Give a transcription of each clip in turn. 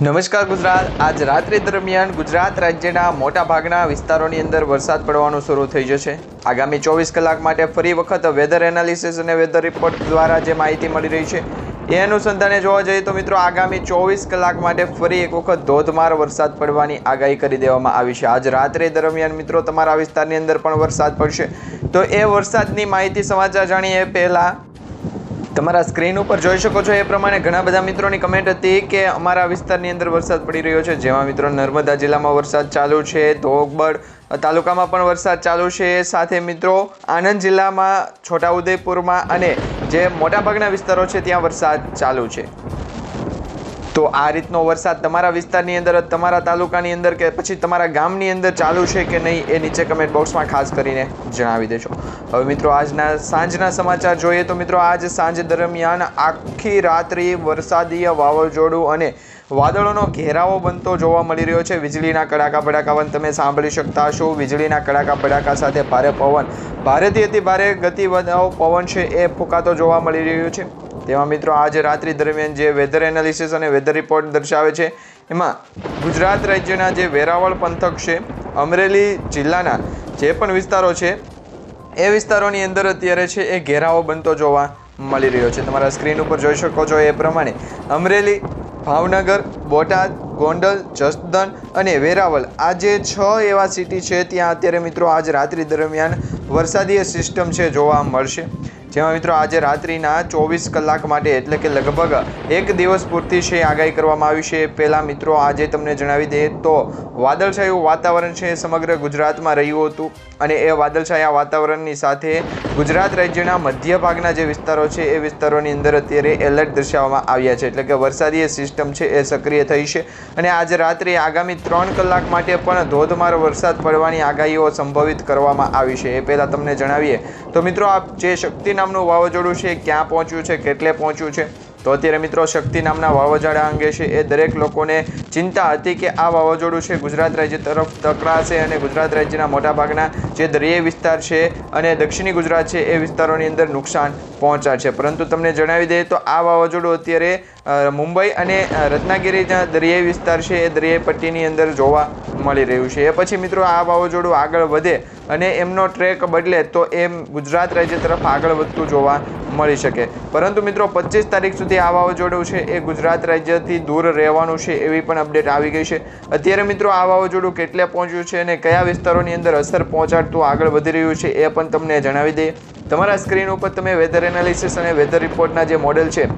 નમસ્કાર ગુજરાત। આજ રાત્રિ દરમિયાન ગુજરાત રાજ્યના મોટા ભાગના વિસ્તારોની અંદર વરસાદ પડવાનું શરૂ થઈ જશે। આગામી 24 કલાક માટે ફરી વખત વેધર એનાલિસિસ અને વેધર રિપોર્ટ દ્વારા જે માહિતી મળી રહી છે એ અનુસંધાને જોવા જઈએ તો મિત્રો આગામી 24 કલાક માટે ફરી એક વખત ધોધમાર વરસાદ પડવાની આગાહી કરી દેવામાં આવી છે। આજ રાત્રે દરમિયાન મિત્રો તમારા વિસ્તારની અંદર પણ વરસાદ પડશે। તો એ વરસાદની માહિતી સમાચાર જાણીએ પહેલાં તમારા સ્ક્રીન ઉપર જોઈ શકો છો એ પ્રમાણે ઘણા બધા મિત્રોની કમેન્ટ હતી કે અમારા વિસ્તારની અંદર વરસાદ પડી રહ્યો છે, જેમાં મિત્રો નર્મદા જિલ્લામાં વરસાદ ચાલુ છે, ધોગબડ તાલુકામાં પણ વરસાદ ચાલુ છે, સાથે મિત્રો આણંદ જિલ્લામાં, છોટાઉદેપુરમાં અને જે મોટાભાગના વિસ્તારો છે ત્યાં વરસાદ ચાલુ છે। તો આ રીતનો વરસાદ તમારા વિસ્તારની અંદર, તમારા તાલુકાની અંદર કે પછી તમારા ગામની અંદર ચાલુ છે કે નહીં એ નીચે કમેન્ટ બોક્સમાં ખાસ કરીને જણાવી દેજો। હવે મિત્રો આજના સાંજના સમાચાર જોઈએ તો મિત્રો આજ સાંજ દરમિયાન આખી રાત્રિ વરસાદીય વાવાઝોડું અને વાદળોનો ઘેરાવો બનતો જોવા મળી રહ્યો છે। વીજળીના કડાકા ભડાકા પણ તમે સાંભળી શકતા હશો। વીજળીના કડાકા ભડાકા સાથે ભારે પવન, ભારેથી અતિ ભારે ગતિવાળો પવન છે એ ફૂંકાતો જોવા મળી રહ્યો છે। તેમાં મિત્રો આજે રાત્રિ દરમિયાન જે વેધર એનાલિસિસ અને વેધર રિપોર્ટ દર્શાવે છે એમાં ગુજરાત રાજ્યના જે વેરાવળ પંથક છે, અમરેલી જિલ્લાના જે પણ વિસ્તારો છે એ વિસ્તારોની અંદર અત્યારે છે એ ઘેરાવો બનતો જોવા મળી રહ્યો છે। તમારા સ્ક્રીન ઉપર જોઈ શકો છો એ પ્રમાણે અમરેલી, ભાવનગર, બોટાદ, ગોંડલ, જસદન અને વેરાવળ આ જે 6 એવા સિટી છે ત્યાં અત્યારે મિત્રો આજ રાત્રિ દરમિયાન વરસાદીય સિસ્ટમ છે જોવા મળશે, જેમાં મિત્રો આજે રાત્રિના 24 કલાક માટે એટલે કે લગભગ એક દિવસ પૂરતી છે આગાહી કરવામાં આવી છે। પહેલાં મિત્રો આજે તમને જણાવી દઈએ તો વાદળછાયું વાતાવરણ છે સમગ્ર ગુજરાતમાં રહ્યું હતું અને એ વાદળછાયા વાતાવરણની સાથે ગુજરાત રાજ્યના મધ્ય ભાગના જે વિસ્તારો છે એ વિસ્તારોની અંદર અત્યારે એલર્ટ દર્શાવવામાં આવ્યા છે, એટલે કે વરસાદીય સિસ્ટમ છે એ સક્રિય થઈ છે અને આજે રાત્રે આગામી 3 કલાક માટે પણ ધોધમાર વરસાદ પડવાની આગાહીઓ સંભવિત કરવામાં આવી છે। એ પહેલાં તમને જણાવીએ તો મિત્રો આ જે શક્તિ નામનું વાવાઝોડું છે ક્યાં પહોંચ્યું છે, કેટલે પહોંચ્યું છે, તો અત્યારે મિત્રો શક્તિ નામના વાવાઝોડા અંગે છે એ દરેક લોકોને ચિંતા હતી કે આ વાવાઝોડું છે ગુજરાત રાજ્ય તરફ ટકરાશે અને ગુજરાત રાજ્યના મોટાભાગના જે દરિયાઈ વિસ્તાર છે અને દક્ષિણી ગુજરાત છે એ વિસ્તારોની અંદર નુકસાન પહોંચાડશે। પરંતુ તમને જણાવી દઈએ તો આ વાવાઝોડું અત્યારે મુંબઈ અને રત્નાગીરીના દરિયાઈ વિસ્તાર છે એ દરિયાઈ પટ્ટીની અંદર જોવા મળી રહ્યું છે। એ પછી મિત્રો આ વાવાઝોડું આગળ વધે અને એમનો ટ્રેક બદલે તો એમ ગુજરાત રાજ્ય તરફ આગળ વધતું જોવા મળી શકે, પરંતુ મિત્રો 25 તારીખ સુધી આ વાવાઝોડું છે એ ગુજરાત રાજ્યથી દૂર રહેવાનું છે એવી પણ અપડેટ આવી ગઈ છે। અત્યારે મિત્રો આ વાવાઝોડું કેટલે પહોંચ્યું છે અને કયા વિસ્તારોની અંદર અસર પહોંચાડતું આગળ વધી રહ્યું છે એ પણ તમને જણાવી દઈએ। તમારા સ્ક્રીન ઉપર તમે વેધર એનાલિસિસ અને વેધર રિપોર્ટના જે મોડેલ છે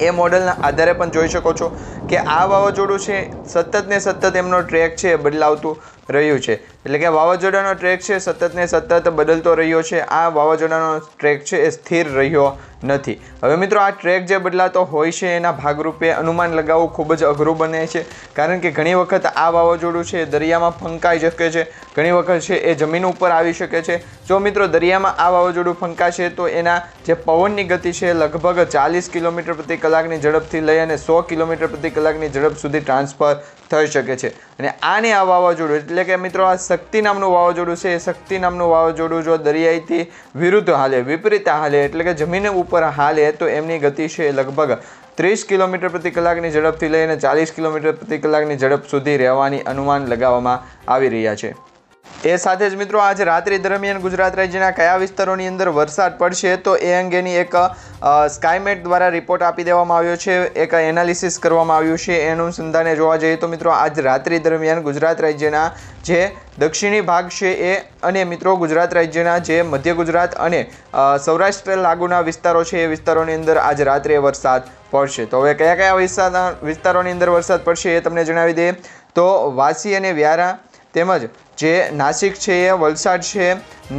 એ મોડલના આધારે પણ જોઈ શકો છો કે આ વાવાઝોડું છે સતત ને સતત એમનો ટ્રેક છે બદલાવતું રહ્યું છે, એટલે કે વાવાઝોડાનો ટ્રેક છે સતત ને સતત બદલતો રહ્યો છે। આ વાવાઝોડાનો ટ્રેક છે એ સ્થિર રહ્યો નથી। હવે મિત્રો આ ટ્રેક જે બદલાતો હોય છે એના ભાગરૂપે અનુમાન લગાવવું ખૂબ જ અઘરું બને છે, કારણ કે ઘણી વખત આ વાવાઝોડું છે દરિયામાં ફંકાઈ શકે છે, ઘણી વખત છે એ જમીન ઉપર આવી શકે છે। જો મિત્રો દરિયામાં આ વાવાઝોડું ફંકાશે તો એના જે પવનની ગતિ છે લગભગ 40 કિલોમીટર પ્રતિ કલાકની ઝડપથી લઈ અને 100 કિલોમીટર પ્રતિ કલાકની ઝડપ સુધી ટ્રાન્સફર થઈ શકે છે અને આને આ વાવાઝોડું એટલે કે મિત્રો આ શક્તિ નામનું વાવાઝોડું છે, એ શક્તિ નામનું વાવાઝોડું જો દરિયાઈથી વિરુદ્ધ હાલે, વિપરીત હાલે એટલે કે જમીન ઉપર હાલે તો એમની ગતિ છે લગભગ 30 કિલોમીટર પ્રતિ કલાકની ઝડપથી લઈને 40 કિલોમીટર પ્રતિ કલાકની ઝડપ સુધી રહેવાની અનુમાન લગાવવામાં આવી રહ્યા છે। એ સાથે જ મિત્રો આજે રાત્રિ દરમિયાન ગુજરાત રાજ્યના કયા વિસ્તારોની અંદર વરસાદ પડશે તો એ અંગેની એક સ્કાયમેટ દ્વારા રિપોર્ટ આપી દેવામાં આવ્યો છે, એક એનાલિસિસ કરવામાં આવ્યું છે। એ અનુસંધાને જોવા જઈએ તો મિત્રો આજ રાત્રિ દરમિયાન ગુજરાત રાજ્યના જે દક્ષિણી ભાગ છે એ અને મિત્રો ગુજરાત રાજ્યના જે મધ્ય ગુજરાત અને સૌરાષ્ટ્ર લાગુના વિસ્તારો છે એ વિસ્તારોની અંદર આજ રાત્રે વરસાદ પડશે। તો હવે કયા કયા વિસ્તારોની અંદર વરસાદ પડશે એ તમને જણાવી દઈએ તો વાસી અને વ્યારા તેમજ જે નાસિક છે એ, વલસાડ છે,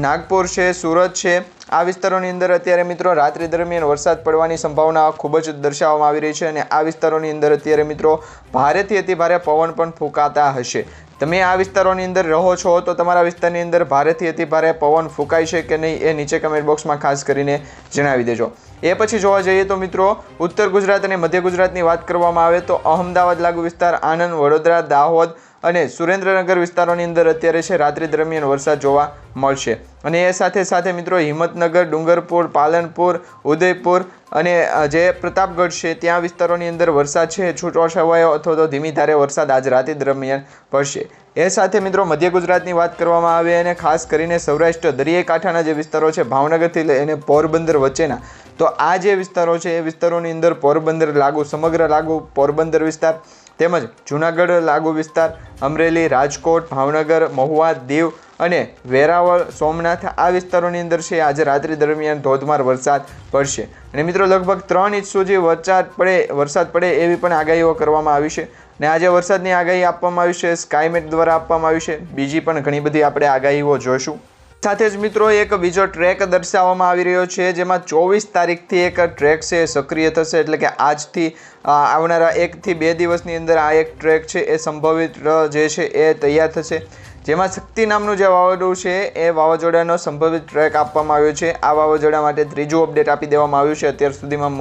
નાગપુર છે, સુરત છે આ વિસ્તારોની અંદર અત્યારે મિત્રો રાત્રિ દરમિયાન વરસાદ પડવાની સંભાવના ખૂબ જ દર્શાવવામાં આવી રહી છે અને આ વિસ્તારોની અંદર અત્યારે મિત્રો ભારેથી અતિ ભારે પવન પણ ફૂંકાતા હશે। તમે આ વિસ્તારોની અંદર રહો છો તો તમારા વિસ્તારની અંદર ભારેથી અતિ ભારે પવન ફૂંકાય છે કે નહીં એ નીચે કમેન્ટ બોક્સમાં ખાસ કરીને જણાવી દેજો। એ પછી જોવા જઈએ તો મિત્રો ઉત્તર ગુજરાત અને મધ્ય ગુજરાતની વાત કરવામાં આવે તો અમદાવાદ લાગુ વિસ્તાર, આણંદ, વડોદરા, દાહોદ અને સુરેન્દ્રનગર વિસ્તારોની અંદર અત્યારે છે રાત્રિ દરમિયાન વરસાદ જોવા મળશે અને એ સાથે સાથે મિત્રો હિંમતનગર, ડુંગરપુર, પાલનપુર, ઉદયપુર અને જે પ્રતાપગઢ છે ત્યાં વિસ્તારોની અંદર વરસાદ છે છૂટોછવાયો અથવા તો ધીમી ધારે વરસાદ આજ રાત્રિ દરમિયાન પડશે। એ સાથે મિત્રો મધ્ય ગુજરાતની વાત કરવામાં આવે અને ખાસ કરીને સૌરાષ્ટ્ર દરિયાઈ કાંઠાના જે વિસ્તારો છે ભાવનગરથી લઈને પોરબંદર વચ્ચેના, તો આ જે વિસ્તારો છે એ વિસ્તારોની અંદર પોરબંદર લાગુ, સમગ્ર લાગુ પોરબંદર વિસ્તાર તેમજ જૂનાગઢ લાગુ વિસ્તાર, અમરેલી, રાજકોટ, ભાવનગર, મહુવા, દીવ અને વેરાવળ, સોમનાથ આ વિસ્તારોની અંદર છે આજે રાત્રિ દરમિયાન ધોધમાર વરસાદ પડશે। અને મિત્રો લગભગ 3 ઇંચ સુધી વરસાદ પડે એવી પણ આગાહીઓ કરવામાં આવી છે। અને આજે વરસાદની આગાહી આપવામાં આવી છે સ્કાયમેટ દ્વારા આપવામાં આવી છે। બીજી પણ ઘણી બધી આપણે આગાહીઓ જોઈશું। સાથે જ મિત્રો એક બીજો ટ્રેક દર્શાવવામાં આવી રહ્યો છે, જેમાં 24 તારીખથી એક ટ્રેક છે સક્રિય થશે, એટલે કે આજથી આવનારા 1 થી 2 દિવસની અંદર આ એક ટ્રેક છે એ સંભવિત જે છે એ તૈયાર થશે, જેમાં શક્તિ નામનું જે વાવાઝોડું છે એ વાવાઝોડાનો સંભવિત ટ્રેક આપવામાં આવ્યો છે। આ વાવાઝોડા માટે ત્રીજું અપડેટ આપી દેવામાં આવ્યું છે। અત્યાર સુધીમાં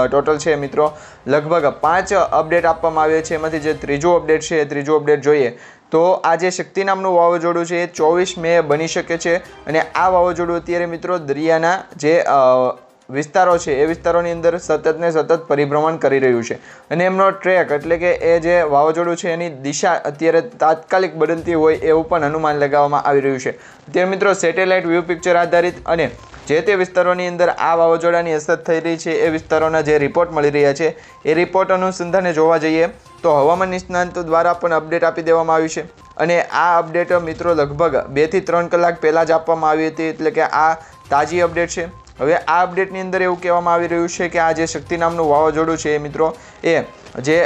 ટોટલ છે મિત્રો લગભગ 5 અપડેટ આપવામાં આવ્યા છે, એમાંથી જે ત્રીજું અપડેટ છે એ ત્રીજું અપડેટ જોઈએ તો આ જે શક્તિ નામનું વાવાઝોડું છે એ 24 મે બની શકે છે। અને આ વાવાઝોડું અત્યારે મિત્રો દરિયાના જે વિસ્તારો છે એ વિસ્તારોની અંદર સતત ને સતત પરિભ્રમણ કરી રહ્યું છે, અને એમનો ટ્રેક એટલે કે એ જે વાવાઝોડું છે એની દિશા અત્યારે તાત્કાલિક બદલતી હોય એવું પણ અનુમાન લગાવવામાં આવી રહ્યું છે। અત્યારે મિત્રો સેટેલાઇટ વ્યૂ પિક્ચર આધારિત અને જે તે વિસ્તારોની અંદર આ વાવાઝોડાની અસર થઈ રહી છે એ વિસ્તારોના જે રિપોર્ટ મળી રહ્યા છે એ રિપોર્ટ અનુસંધાને જોવા જઈએ તો હવામાન નિષ્ણાંતો દ્વારા પણ અપડેટ આપી દેવામાં આવી છે। અને આ અપડેટ મિત્રો લગભગ 2 થી 3 કલાક પહેલાં જ આપવામાં આવી હતી, એટલે કે આ તાજી અપડેટ છે। હવે આ અપડેટની અંદર એવું કહેવામાં આવી રહ્યું છે કે આ જે શક્તિ નામનું વાવાઝોડું છે એ મિત્રો એ જે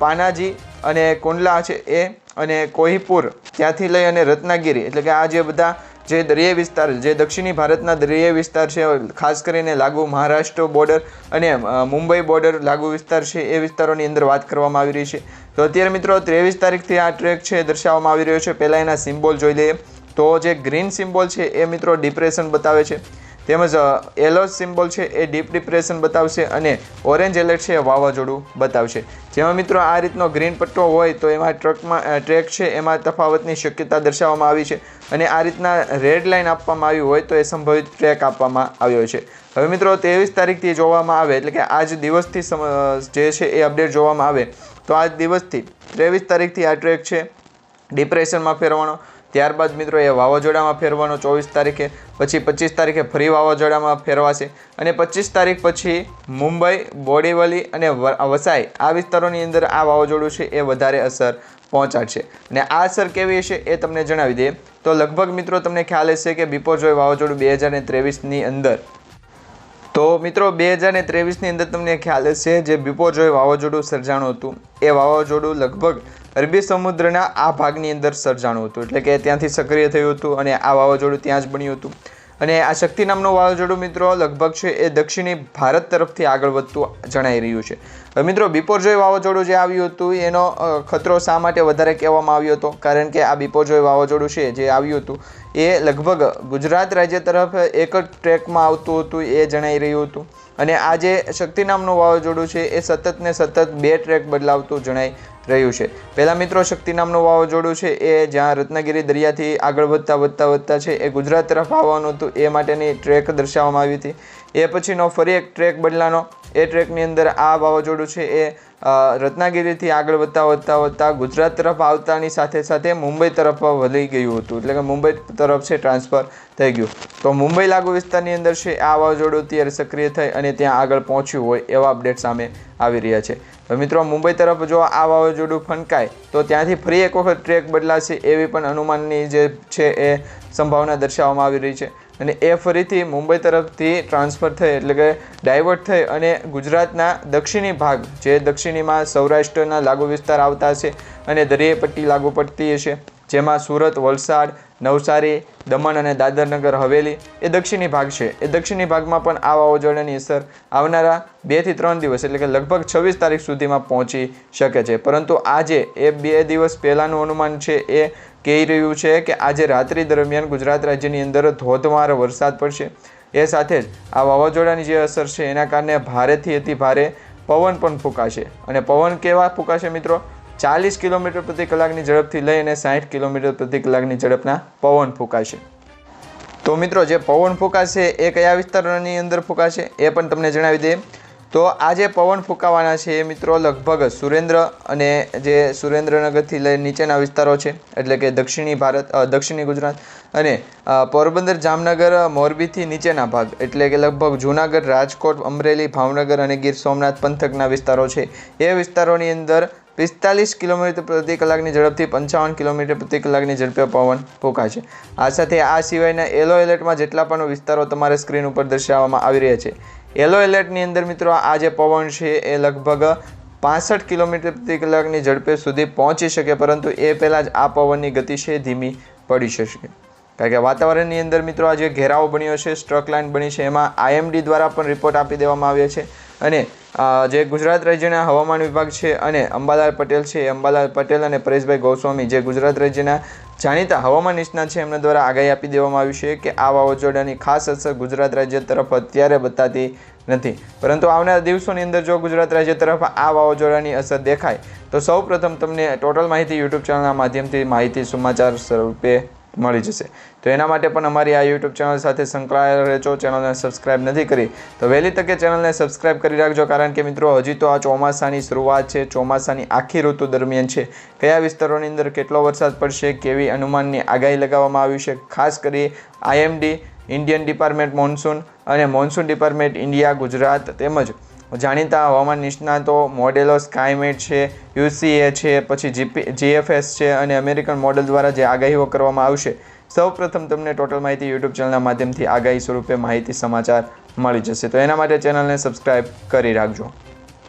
પાનાજી અને કુંડલા છે એ અને કોહિપુર ત્યાંથી લઈ અને રત્નાગીરી, એટલે કે આ જે બધા જે દરિયાઈ વિસ્તાર, જે દક્ષિણી ભારતના દરિયાઈ વિસ્તાર છે, ખાસ કરીને લાગુ મહારાષ્ટ્ર બોર્ડર અને મુંબઈ બોર્ડર લાગુ વિસ્તાર છે એ વિસ્તારોની અંદર વાત કરવામાં આવી રહી છે। તો અત્યારે મિત્રો 23 તારીખથી આ ટ્રેક છે દર્શાવવામાં આવી રહ્યો છે। પહેલાં એના સિમ્બોલ જોઈ લઈએ તો જે ગ્રીન સિમ્બોલ છે એ મિત્રો ડિપ્રેશન બતાવે છે, તેમજ યલો સિમ્બોલ છે એ ડીપ ડિપ્રેશન બતાવશે અને ઓરેન્જ એલર્ટ છે એ વાવાઝોડું બતાવશે। જેમાં મિત્રો આ રીતનો ગ્રીન પટ્ટો હોય તો એમાં ટ્રેક છે એમાં તફાવતની શક્યતા દર્શાવવામાં આવી છે, અને આ રીતના રેડ લાઇન આપવામાં આવી હોય તો એ સંભવિત ટ્રેક આપવામાં આવ્યો છે। હવે મિત્રો 23 તારીખથી જોવામાં આવે, એટલે કે આજ દિવસથી જે છે એ અપડેટ જોવામાં આવે તો આજ દિવસથી 23 તારીખથી આ ટ્રેક છે ડિપ્રેશનમાં ફેરવાનો, ત્યારબાદ મિત્રો એ વાવાઝોડામાં ફેરવાનો 24 તારીખે, પછી 25 તારીખે ફરી વાવાઝોડામાં ફેરવાશે, અને 25 તારીખ પછી મુંબઈ, બોરીવલી અને વસાઈ આ વિસ્તારોની અંદર આ વાવાઝોડું છે એ વધારે અસર પહોંચાડશે। અને આ અસર કેવી હશે એ તમને જણાવી દઈએ તો લગભગ મિત્રો તમને ખ્યાલ હશે કે બિપોરજોય વાવાઝોડું 2023ની અંદર, તો મિત્રો 2023ની અંદર તમને ખ્યાલ હશે જે બિપોરજોય વાવાઝોડું સર્જાણું હતું એ વાવાઝોડું લગભગ અરબી સમુદ્રના આ ભાગની અંદર સર્જાણું હતું, એટલે કે ત્યાંથી સક્રિય થયું હતું અને આ વાવાઝોડું ત્યાં જ બન્યું હતું। અને આ શક્તિ નામનું વાવાઝોડું મિત્રો લગભગ છે એ દક્ષિણી ભારત તરફથી આગળ વધતું જણાઈ રહ્યું છે। હવે મિત્રો બિપોરજોય વાવાઝોડું જે આવ્યું હતું એનો ખતરો શા માટે વધારે કહેવામાં આવ્યો હતો, કારણ કે આ બિપોરજોય વાવાઝોડું છે જે આવ્યું હતું એ લગભગ ગુજરાત રાજ્ય તરફ એક જ ટ્રેકમાં આવતું હતું એ જણાઈ રહ્યું હતું, અને આ જે શક્તિ નામનું વાવાઝોડું છે એ સતત ને સતત 2 ટ્રેક બદલાવતું જણાઈ રહ્યું છે। પહેલાં મિત્રો શક્તિ નામનું વાવાઝોડું છે એ જ્યાં રત્નાગીરી દરિયાથી આગળ વધતા છે એ ગુજરાત તરફ આવવાનું હતું એ માટેની ટ્રેક દર્શાવવામાં આવી હતી। એ પછીનો ફરી એક ટ્રેક બદલાનો, એ ટ્રેકની અંદર આ વાવાઝોડું છે એ રત્નાગીરીથી આગળ વધતા ગુજરાત તરફ આવતાની સાથે સાથે મુંબઈ તરફ વધી ગયું હતું, એટલે કે મુંબઈ તરફ છે ટ્રાન્સફર થઈ ગયું। તો મુંબઈ લાગુ વિસ્તારની અંદર છે આ વાવાઝોડું અત્યારે સક્રિય થઈ અને ત્યાં આગળ પહોંચ્યું હોય એવા અપડેટ સામે આવી રહ્યા છે। હવે મિત્રો મુંબઈ તરફ જો આ વાવાઝોડું ફંકાય તો ત્યાંથી ફરી એક વખત ટ્રેક બદલાશે એવી પણ અનુમાનની જે છે એ સંભાવના દર્શાવવામાં આવી રહી છે, અને એ ફરીથી મુંબઈ તરફથી ટ્રાન્સફર થઈ, એટલે કે ડાયવર્ટ થઈ અને ગુજરાતના દક્ષિણી ભાગ, જે દક્ષિણીમાં સૌરાષ્ટ્રના લાગુ વિસ્તાર આવતા હશે અને દરિયાઈ પટ્ટી લાગુ પડતી હશે, જેમાં સુરત, વલસાડ, નવસારી, દમણ અને દાદરનગર હવેલી એ દક્ષિણી ભાગ છે, એ દક્ષિણી ભાગમાં પણ આ વાવાઝોડાની અસર આવનારા 2 થી 3 દિવસ, એટલે કે લગભગ 26 તારીખ સુધીમાં પહોંચી શકે છે। પરંતુ આજે એ 2 દિવસ પહેલાંનું અનુમાન છે એ કહી રહ્યું છે કે આજે રાત્રિ દરમિયાન ગુજરાત રાજ્યની અંદર ધોધમાર વરસાદ પડશે। એ સાથે જ આ વાવાઝોડાની જે અસર છે એના કારણે ભારેથી અતિ ભારે પવન પણ ફૂંકાશે, અને પવન કેવા ફૂંકાશે મિત્રો, 40 કિલોમીટર પ્રતિ કલાકની ઝડપથી લઈ અને 60 કિલોમીટર પ્રતિ કલાકની ઝડપના પવન ફૂંકાશે। તો મિત્રો જે પવન ફૂંકાશે એ કયા વિસ્તારોની અંદર ફૂંકાશે એ પણ તમને જણાવી દઈએ. તો આ જે પવન ફૂંકાવાના છે એ મિત્રો લગભગ સુરેન્દ્ર અને જે સુરેન્દ્રનગરથી લઈ નીચેના વિસ્તારો છે એટલે કે દક્ષિણી ગુજરાત અને પોરબંદર, જામનગર, મોરબીથી નીચેના ભાગ એટલે કે લગભગ જૂનાગઢ, રાજકોટ, અમરેલી, ભાવનગર અને ગીર સોમનાથ પંથકના વિસ્તારો છે એ વિસ્તારોની અંદર 45 કિલોમીટર પ્રતિ કલાકની ઝડપથી 55 કિલોમીટર પ્રતિ કલાકની ઝડપે પવન ફૂંકાશે. આ સાથે આ સિવાયના યલો એલર્ટમાં જેટલા પણ વિસ્તારો તમારે સ્ક્રીન ઉપર દર્શાવવામાં આવી રહ્યા છે, યલો એલર્ટની અંદર મિત્રો આ જે પવન છે એ લગભગ 65 કિલોમીટર પ્રતિ કલાકની ઝડપે સુધી પહોંચી શકે, પરંતુ એ પહેલાં જ આ પવનની ગતિ છે ધીમી પડી શકે. કારણ કે વાતાવરણની અંદર મિત્રો આ જે ઘેરાવો બન્યો છે, સ્ટ્રક લાઇન બની છે, એમાં IMD દ્વારા પણ રિપોર્ટ આપી દેવામાં આવ્યો છે. અને જે ગુજરાત રાજ્યના હવામાન વિભાગ છે અને અંબાલાલ પટેલ છે, અંબાલાલ પટેલ અને પરેશભાઈ ગોસ્વામી જે ગુજરાત રાજ્યના જાણીતા હવામાન નિષ્ણાત છે એમના દ્વારા આગાહી આપી દેવામાં આવી છે કે આ વાવાઝોડાની ખાસ અસર ગુજરાત રાજ્ય તરફ અત્યારે બતાતી નથી, પરંતુ આવનારા દિવસોની અંદર જો ગુજરાત રાજ્ય તરફ આ વાવાઝોડાની અસર દેખાય તો સૌપ્રથમ તમને ટોટલ માહિતી યુટ્યુબ ચેનલના માધ્યમથી માહિતી સમાચાર સ્વરૂપે મળી જશે. તો એના માટે પણ અમારી આ યુટ્યુબ ચેનલ સાથે સંકળાયેલા રહેજો. ચેનલને સબસ્ક્રાઇબ નથી કરી તો વહેલી તકે ચેનલને સબસ્ક્રાઇબ કરી રાખજો, કારણ કે મિત્રો હજી તો આ ચોમાસાની શરૂઆત છે, ચોમાસાની આખી ઋતુ દરમિયાન છે. કયા વિસ્તારોની અંદર કેટલો વરસાદ પડશે, કેવી અનુમાનની આગાહી લગાવવામાં આવી છે, ખાસ કરી IMD ઇન્ડિયન ડિપાર્ટમેન્ટ મોન્સૂન અને મોન્સૂન ડિપાર્ટમેન્ટ ઇન્ડિયા ગુજરાત તેમજ જાણીતા હવામાન નિષ્ણાતો મોડેલો સ્કાયમેટ છે, UCA છે, પછી GFS છે અને અમેરિકન મોડેલ દ્વારા જે આગાહીઓ કરવામાં આવશે, સૌપ્રથમ તમને ટોટલ માહિતી યુટ્યુબ ચેનલના માધ્યમથી આગાહી સ્વરૂપે માહિતી સમાચાર મળી જશે. તો એના માટે ચેનલને સબસ્ક્રાઇબ કરી રાખજો.